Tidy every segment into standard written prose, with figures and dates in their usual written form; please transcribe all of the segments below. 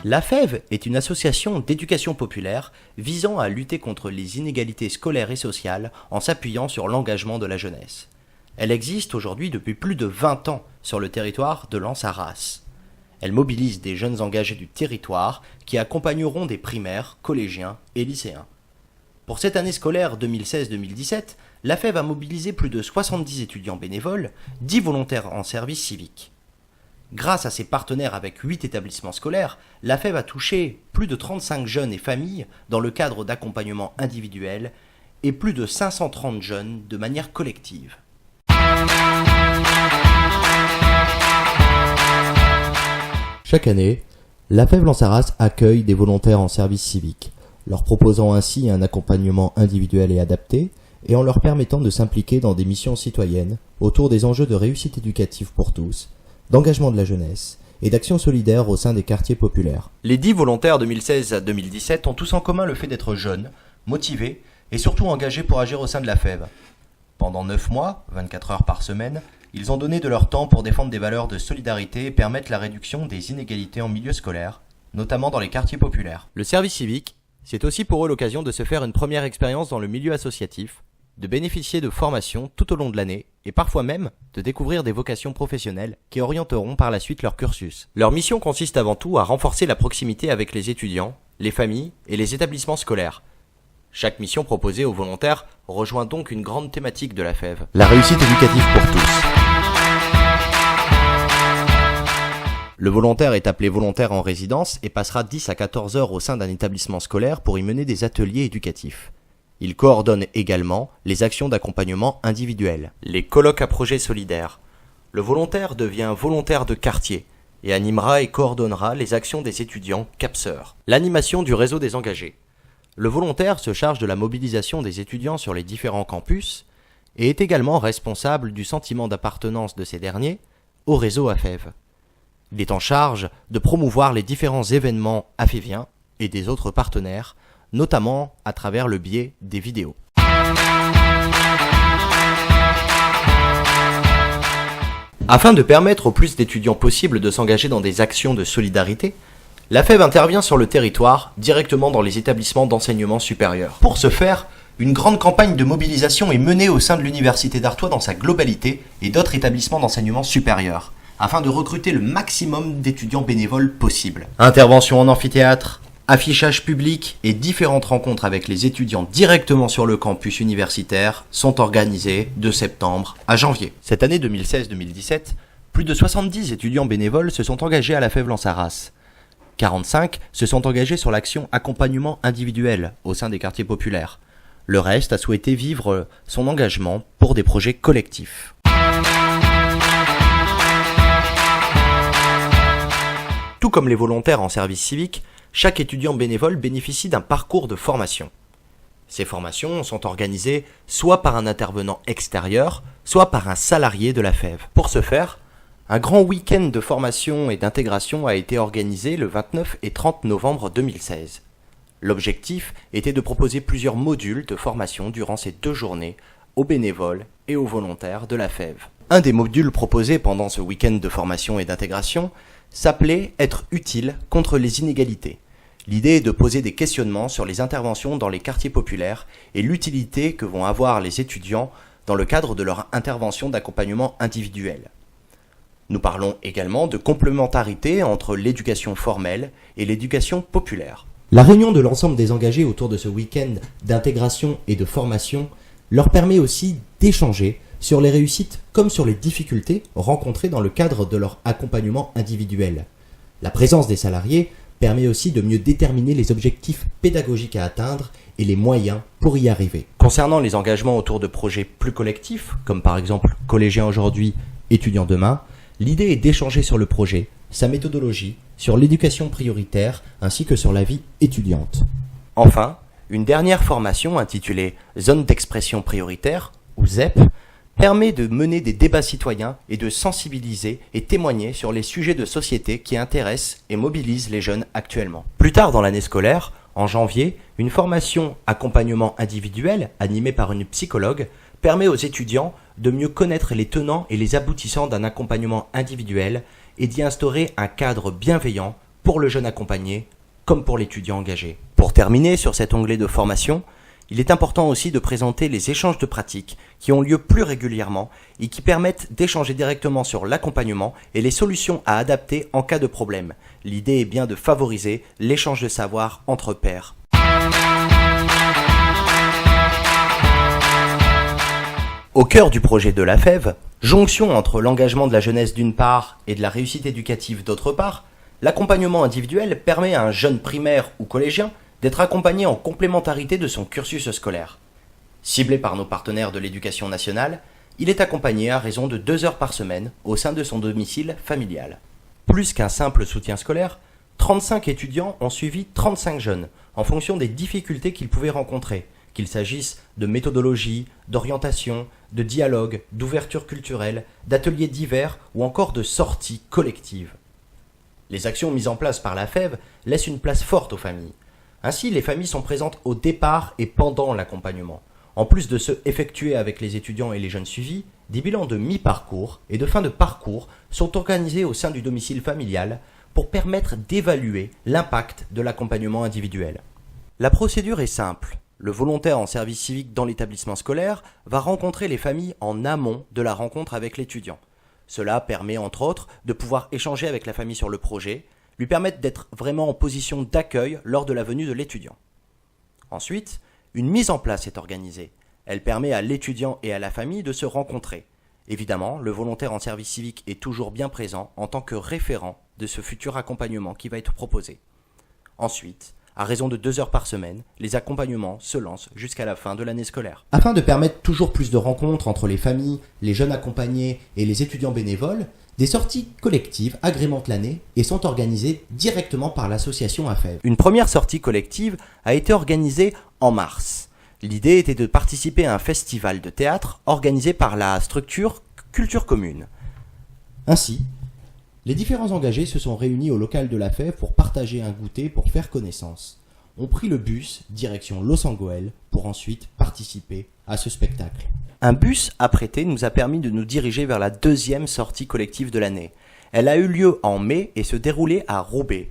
La FEV est une association d'éducation populaire visant à lutter contre les inégalités scolaires et sociales en s'appuyant sur l'engagement de la jeunesse. Elle existe aujourd'hui depuis plus de 20 ans sur le territoire de Lens-Arras. Elle mobilise des jeunes engagés du territoire qui accompagneront des primaires, collégiens et lycéens. Pour cette année scolaire 2016-2017, la FEV a mobilisé plus de 70 étudiants bénévoles, 10 volontaires en service civique. Grâce à ses partenaires avec 8 établissements scolaires, la FEV a touché plus de 35 jeunes et familles dans le cadre d'accompagnement individuel et plus de 530 jeunes de manière collective. Chaque année, la FEV Lens-Arras accueille des volontaires en service civique, leur proposant ainsi un accompagnement individuel et adapté, et en leur permettant de s'impliquer dans des missions citoyennes autour des enjeux de réussite éducative pour tous, d'engagement de la jeunesse et d'action solidaire au sein des quartiers populaires. Les 10 volontaires 2016 à 2017 ont tous en commun le fait d'être jeunes, motivés et surtout engagés pour agir au sein de la FEV. Pendant 9 mois, 24 heures par semaine, ils ont donné de leur temps pour défendre des valeurs de solidarité et permettre la réduction des inégalités en milieu scolaire, notamment dans les quartiers populaires. Le service civique, c'est aussi pour eux l'occasion de se faire une première expérience dans le milieu associatif, de bénéficier de formations tout au long de l'année et parfois même de découvrir des vocations professionnelles qui orienteront par la suite leur cursus. Leur mission consiste avant tout à renforcer la proximité avec les étudiants, les familles et les établissements scolaires. Chaque mission proposée aux volontaires rejoint donc une grande thématique de la FEV. La réussite éducative pour tous. Le volontaire est appelé volontaire en résidence et passera 10 à 14 heures au sein d'un établissement scolaire pour y mener des ateliers éducatifs. Il coordonne également les actions d'accompagnement individuel. Les colloques à projets solidaires. Le volontaire devient volontaire de quartier et animera et coordonnera les actions des étudiants capseurs. L'animation du réseau des engagés. Le volontaire se charge de la mobilisation des étudiants sur les différents campus et est également responsable du sentiment d'appartenance de ces derniers au réseau AFEV. Il est en charge de promouvoir les différents événements aféviens et des autres partenaires, notamment à travers le biais des vidéos. Afin de permettre au plus d'étudiants possible de s'engager dans des actions de solidarité, la FEV intervient sur le territoire, directement dans les établissements d'enseignement supérieur. Pour ce faire, une grande campagne de mobilisation est menée au sein de l'Université d'Artois dans sa globalité et d'autres établissements d'enseignement supérieur, afin de recruter le maximum d'étudiants bénévoles possible. Intervention en amphithéâtre, affichage public et différentes rencontres avec les étudiants directement sur le campus universitaire sont organisées de septembre à janvier. Cette année 2016-2017, plus de 70 étudiants bénévoles se sont engagés à la FEV Lens-Arras. 45 se sont engagés sur l'action accompagnement individuel au sein des quartiers populaires. Le reste a souhaité vivre son engagement pour des projets collectifs. Tout comme les volontaires en service civique, chaque étudiant bénévole bénéficie d'un parcours de formation. Ces formations sont organisées soit par un intervenant extérieur, soit par un salarié de la FEV. Pour ce faire, un grand week-end de formation et d'intégration a été organisé le 29 et 30 novembre 2016. L'objectif était de proposer plusieurs modules de formation durant ces 2 journées aux bénévoles et aux volontaires de la FEV. Un des modules proposés pendant ce week-end de formation et d'intégration s'appelait « Être utile contre les inégalités ». L'idée est de poser des questionnements sur les interventions dans les quartiers populaires et l'utilité que vont avoir les étudiants dans le cadre de leur intervention d'accompagnement individuel. Nous parlons également de complémentarité entre l'éducation formelle et l'éducation populaire. La réunion de l'ensemble des engagés autour de ce week-end d'intégration et de formation leur permet aussi d'échanger sur les réussites comme sur les difficultés rencontrées dans le cadre de leur accompagnement individuel. La présence des salariés permet aussi de mieux déterminer les objectifs pédagogiques à atteindre et les moyens pour y arriver. Concernant les engagements autour de projets plus collectifs, comme par exemple collégiens aujourd'hui, étudiants demain, l'idée est d'échanger sur le projet, sa méthodologie, sur l'éducation prioritaire ainsi que sur la vie étudiante. Enfin, une dernière formation intitulée Zone d'expression prioritaire, ou ZEP, permet de mener des débats citoyens et de sensibiliser et témoigner sur les sujets de société qui intéressent et mobilisent les jeunes actuellement. Plus tard dans l'année scolaire, en janvier, une formation accompagnement individuel animée par une psychologue permet aux étudiants de mieux connaître les tenants et les aboutissants d'un accompagnement individuel et d'y instaurer un cadre bienveillant pour le jeune accompagné comme pour l'étudiant engagé. Pour terminer sur cet onglet de formation, il est important aussi de présenter les échanges de pratiques qui ont lieu plus régulièrement et qui permettent d'échanger directement sur l'accompagnement et les solutions à adapter en cas de problème. L'idée est bien de favoriser l'échange de savoir entre pairs. Au cœur du projet de la FEV, jonction entre l'engagement de la jeunesse d'une part et de la réussite éducative d'autre part, l'accompagnement individuel permet à un jeune primaire ou collégien d'être accompagné en complémentarité de son cursus scolaire. Ciblé par nos partenaires de l'éducation nationale, il est accompagné à raison de 2 heures par semaine au sein de son domicile familial. Plus qu'un simple soutien scolaire, 35 étudiants ont suivi 35 jeunes en fonction des difficultés qu'ils pouvaient rencontrer, qu'il s'agisse de méthodologie, d'orientation, de dialogue, d'ouverture culturelle, d'ateliers divers ou encore de sorties collectives. Les actions mises en place par la FEV laissent une place forte aux familles. Ainsi, les familles sont présentes au départ et pendant l'accompagnement. En plus de ceux effectués avec les étudiants et les jeunes suivis, des bilans de mi-parcours et de fin de parcours sont organisés au sein du domicile familial pour permettre d'évaluer l'impact de l'accompagnement individuel. La procédure est simple. Le volontaire en service civique dans l'établissement scolaire va rencontrer les familles en amont de la rencontre avec l'étudiant. Cela permet entre autres de pouvoir échanger avec la famille sur le projet, lui permettre d'être vraiment en position d'accueil lors de la venue de l'étudiant. Ensuite, une mise en place est organisée. Elle permet à l'étudiant et à la famille de se rencontrer. Évidemment, le volontaire en service civique est toujours bien présent en tant que référent de ce futur accompagnement qui va être proposé. Ensuite, à raison de 2 heures par semaine, les accompagnements se lancent jusqu'à la fin de l'année scolaire. Afin de permettre toujours plus de rencontres entre les familles, les jeunes accompagnés et les étudiants bénévoles, des sorties collectives agrémentent l'année et sont organisées directement par l'association AFEV. Une première sortie collective a été organisée en mars. L'idée était de participer à un festival de théâtre organisé par la structure Culture Commune. Ainsi, les différents engagés se sont réunis au local de l'AFEV pour partager un goûter pour faire connaissance. On prit le bus direction Los Angeles pour ensuite participer à ce spectacle. Un bus apprêté nous a permis de nous diriger vers la deuxième sortie collective de l'année. Elle a eu lieu en mai et se déroulait à Roubaix.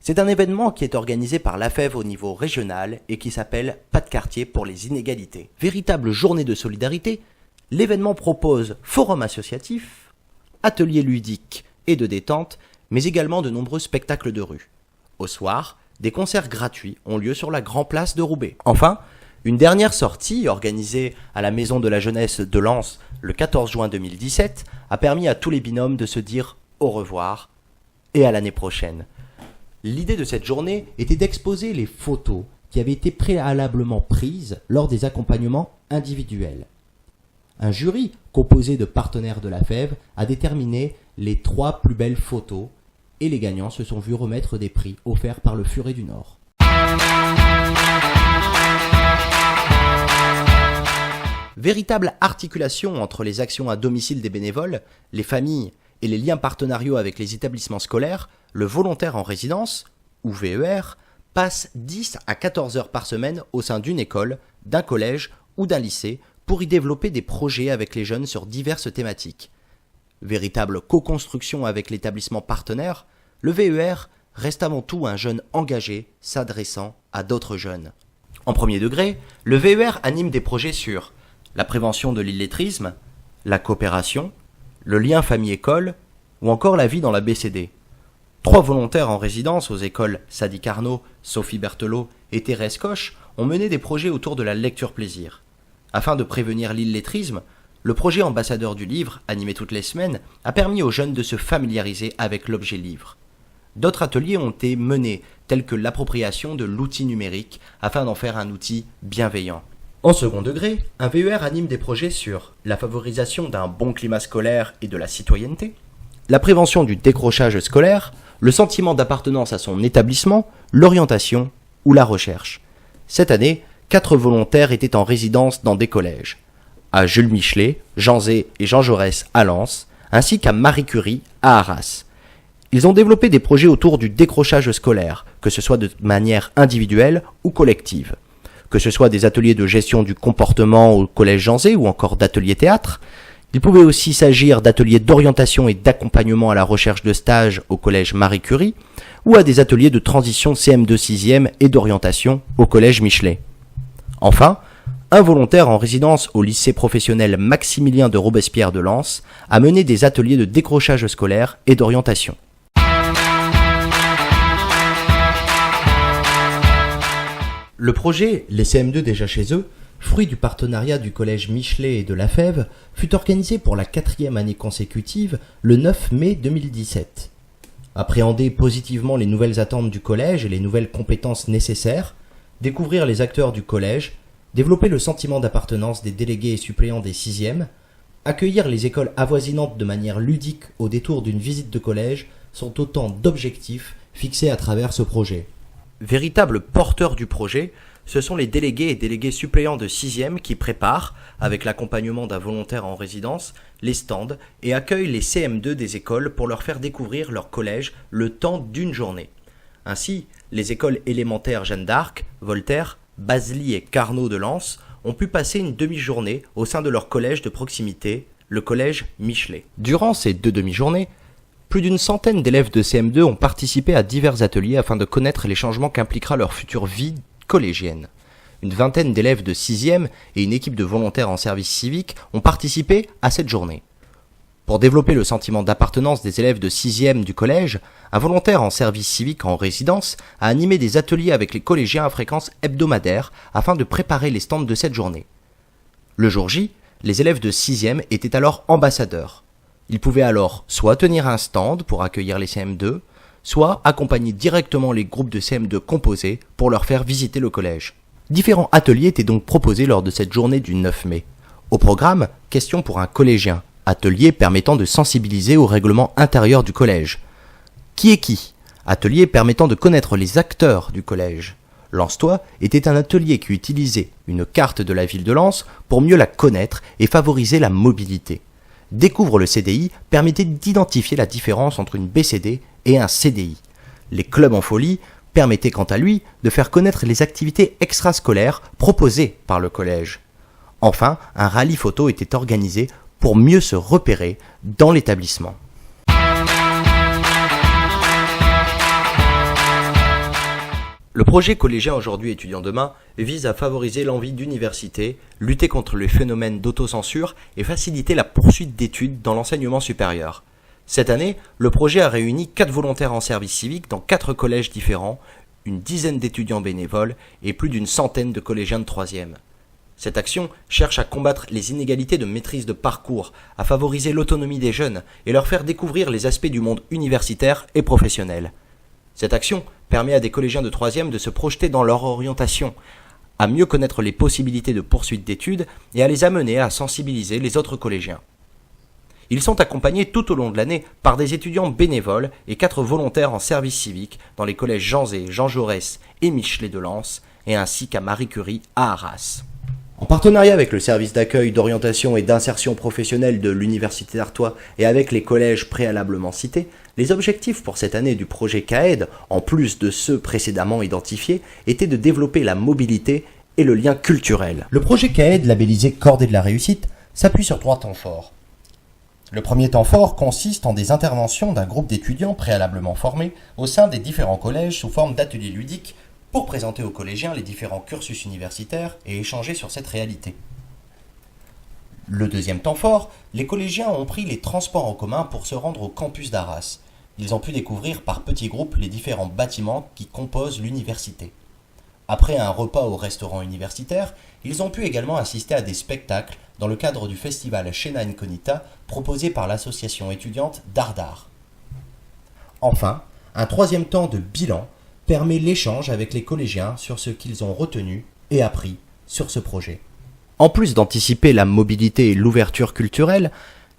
C'est un événement qui est organisé par l'AFEV au niveau régional et qui s'appelle Pas de quartier pour les inégalités. Véritable journée de solidarité, l'événement propose forum associatif, ateliers ludiques et de détente, mais également de nombreux spectacles de rue. Au soir, des concerts gratuits ont lieu sur la Grand Place de Roubaix. Enfin, une dernière sortie organisée à la Maison de la Jeunesse de Lens le 14 juin 2017 a permis à tous les binômes de se dire au revoir et à l'année prochaine. L'idée de cette journée était d'exposer les photos qui avaient été préalablement prises lors des accompagnements individuels. Un jury composé de partenaires de la FEV a déterminé les 3 plus belles photos et les gagnants se sont vus remettre des prix offerts par le Furet du Nord. Véritable articulation entre les actions à domicile des bénévoles, les familles et les liens partenariaux avec les établissements scolaires, le volontaire en résidence, ou VER, passe 10 à 14 heures par semaine au sein d'une école, d'un collège ou d'un lycée pour y développer des projets avec les jeunes sur diverses thématiques. Véritable co-construction avec l'établissement partenaire, le VER reste avant tout un jeune engagé s'adressant à d'autres jeunes. En premier degré, le VER anime des projets sur la prévention de l'illettrisme, la coopération, le lien famille-école ou encore la vie dans la BCD. 3 volontaires en résidence aux écoles Sadi Carnot, Sophie Berthelot et Thérèse Coche ont mené des projets autour de la lecture-plaisir. Afin de prévenir l'illettrisme, le projet Ambassadeur du livre, animé toutes les semaines, a permis aux jeunes de se familiariser avec l'objet livre. D'autres ateliers ont été menés, tels que l'appropriation de l'outil numérique, afin d'en faire un outil bienveillant. En second degré, un VER anime des projets sur la favorisation d'un bon climat scolaire et de la citoyenneté, la prévention du décrochage scolaire, le sentiment d'appartenance à son établissement, l'orientation ou la recherche. Cette année, 4 volontaires étaient en résidence dans des collèges. À Jules Michelet, Jean Zé et Jean Jaurès à Lens, ainsi qu'à Marie Curie à Arras. Ils ont développé des projets autour du décrochage scolaire, que ce soit de manière individuelle ou collective. Que ce soit des ateliers de gestion du comportement au collège Jean Zé ou encore d'ateliers théâtre, Il pouvait aussi s'agir d'ateliers d'orientation et d'accompagnement à la recherche de stages au collège Marie Curie ou à des ateliers de transition CM2 6e et d'orientation au collège Michelet. Enfin, un volontaire en résidence au lycée professionnel Maximilien de Robespierre de Lens a mené des ateliers de décrochage scolaire et d'orientation. Le projet Les CM2 déjà chez eux, fruit du partenariat du collège Michelet et de la Fève, fut organisé pour la 4e année consécutive le 9 mai 2017. Appréhender positivement les nouvelles attentes du collège et les nouvelles compétences nécessaires, découvrir les acteurs du collège, développer le sentiment d'appartenance des délégués et suppléants des 6e, accueillir les écoles avoisinantes de manière ludique au détour d'une visite de collège sont autant d'objectifs fixés à travers ce projet. Véritables porteurs du projet, ce sont les délégués et délégués suppléants de 6e qui préparent, avec l'accompagnement d'un volontaire en résidence, les stands et accueillent les CM2 des écoles pour leur faire découvrir leur collège le temps d'une journée. Ainsi, les écoles élémentaires Jeanne d'Arc, Voltaire, Basely et Carnot de Lens ont pu passer une demi-journée au sein de leur collège de proximité, le collège Michelet. Durant ces 2 demi-journées, plus d'une centaine d'élèves de CM2 ont participé à divers ateliers afin de connaître les changements qu'impliquera leur future vie collégienne. Une vingtaine d'élèves de 6e et une équipe de volontaires en service civique ont participé à cette journée. Pour développer le sentiment d'appartenance des élèves de 6e du collège, un volontaire en service civique en résidence a animé des ateliers avec les collégiens à fréquence hebdomadaire afin de préparer les stands de cette journée. Le jour J, les élèves de 6e étaient alors ambassadeurs. Ils pouvaient alors soit tenir un stand pour accueillir les CM2, soit accompagner directement les groupes de CM2 composés pour leur faire visiter le collège. Différents ateliers étaient donc proposés lors de cette journée du 9 mai. Au programme, question pour un collégien, atelier permettant de sensibiliser au règlement intérieur du collège. Qui est qui? Atelier permettant de connaître les acteurs du collège. Lance-toi était un atelier qui utilisait une carte de la ville de Lens pour mieux la connaître et favoriser la mobilité. Découvre le CDI permettait d'identifier la différence entre une BCD et un CDI. Les clubs en folie permettaient quant à lui de faire connaître les activités extrascolaires proposées par le collège. Enfin, un rallye photo était organisé pour mieux se repérer dans l'établissement. Le projet collégien aujourd'hui étudiant demain vise à favoriser l'envie d'université, lutter contre les phénomènes d'autocensure et faciliter la poursuite d'études dans l'enseignement supérieur. Cette année, le projet a réuni 4 volontaires en service civique dans 4 collèges différents, une dizaine d'étudiants bénévoles et plus d'une centaine de collégiens de 3e. Cette action cherche à combattre les inégalités de maîtrise de parcours, à favoriser l'autonomie des jeunes et leur faire découvrir les aspects du monde universitaire et professionnel. Cette action permet à des collégiens de 3e de se projeter dans leur orientation, à mieux connaître les possibilités de poursuite d'études et à les amener à sensibiliser les autres collégiens. Ils sont accompagnés tout au long de l'année par des étudiants bénévoles et 4 volontaires en service civique dans les collèges Jean Zay, Jean Jaurès et Michelet de Lens, et ainsi qu'à Marie Curie à Arras. En partenariat avec le service d'accueil, d'orientation et d'insertion professionnelle de l'Université d'Artois et avec les collèges préalablement cités, les objectifs pour cette année du projet CAED, en plus de ceux précédemment identifiés, étaient de développer la mobilité et le lien culturel. Le projet CAED, labellisé Cordée de la réussite, s'appuie sur 3 temps forts. Le premier temps fort consiste en des interventions d'un groupe d'étudiants préalablement formés au sein des différents collèges sous forme d'ateliers ludiques pour présenter aux collégiens les différents cursus universitaires et échanger sur cette réalité. Le deuxième temps fort, les collégiens ont pris les transports en commun pour se rendre au campus d'Arras. Ils ont pu découvrir par petits groupes les différents bâtiments qui composent l'université. Après un repas au restaurant universitaire, ils ont pu également assister à des spectacles dans le cadre du festival Scena Incognita proposé par l'association étudiante Dardar. Enfin, un troisième temps de bilan permet l'échange avec les collégiens sur ce qu'ils ont retenu et appris sur ce projet. En plus d'anticiper la mobilité et l'ouverture culturelle,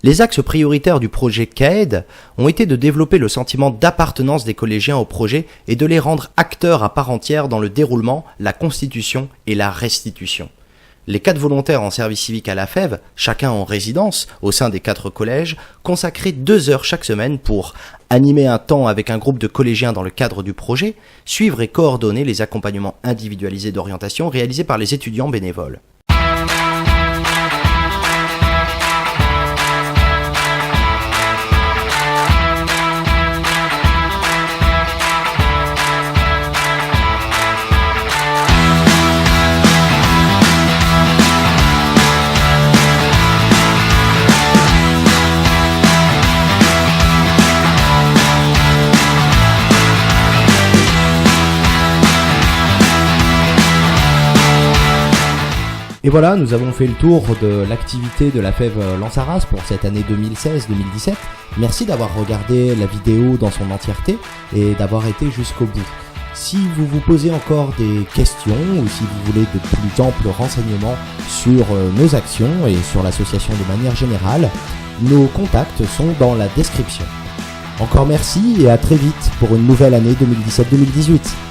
les axes prioritaires du projet CAED ont été de développer le sentiment d'appartenance des collégiens au projet et de les rendre acteurs à part entière dans le déroulement, la constitution et la restitution. Les 4 volontaires en service civique à la Fève, chacun en résidence au sein des 4 collèges, consacraient 2 heures chaque semaine pour animer un temps avec un groupe de collégiens dans le cadre du projet, suivre et coordonner les accompagnements individualisés d'orientation réalisés par les étudiants bénévoles. Et voilà, nous avons fait le tour de l'activité de la FEV Lens-Arras pour cette année 2016-2017. Merci d'avoir regardé la vidéo dans son entièreté et d'avoir été jusqu'au bout. Si vous vous posez encore des questions ou si vous voulez de plus amples renseignements sur nos actions et sur l'association de manière générale, nos contacts sont dans la description. Encore merci et à très vite pour une nouvelle année 2017-2018.